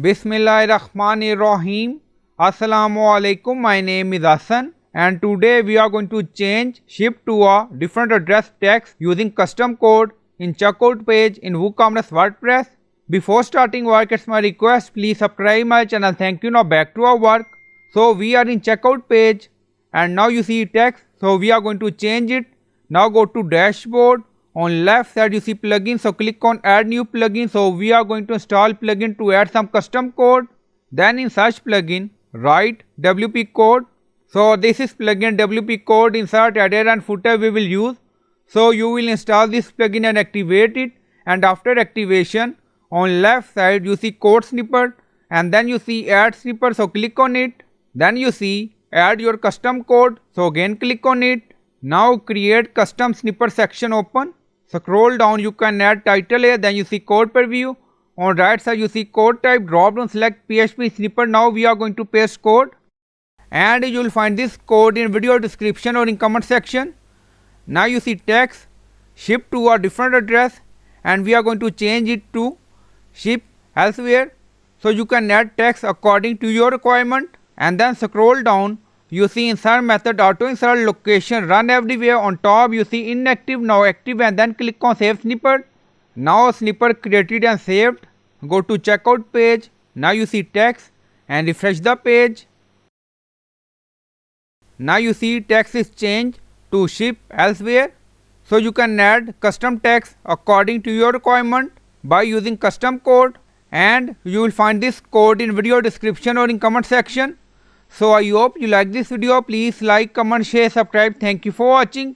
Bismillahirrahmanirrahim. Assalamu alaikum. My name is Hassan and today we are going to change ship to a different address text using custom code in checkout page in WooCommerce WordPress. Before starting work, it's my request, please subscribe my channel. Thank you. Now back to our work. So we are in checkout page and now you see text. So we are going to change it. Now go to dashboard. On left side you see plugin, so click on add new plugin. So we are going to install plugin to add some custom code. Then in search plugin write WP code. So this is plugin WP code, insert header and footer we will use. So you will install this plugin and activate it, and after activation on left side you see code snippet and then you see add snippet, so click on it. Then you see add your custom code, so again click on it. Now create custom snippet section open. Scroll down, you can add title here, then you see code preview. On right side you see code type, drop down select PHP snippet. Now we are going to paste code and you will find this code in video description or in comment section. Now you see text ship to a different address and we are going to change it to ship elsewhere. So you can add text according to your requirement and then scroll down. You see insert method auto insert location run everywhere. On top you see inactive, now active, and then click on save snippet. Now snippet created and saved. Go to checkout page. Now you see text and refresh the page. Now you see text is changed to ship elsewhere. So you can add custom text according to your requirement by using custom code, and you will find this code in video description or in comment section. So I hope you like this video. Please like, comment, share, subscribe. Thank you for watching.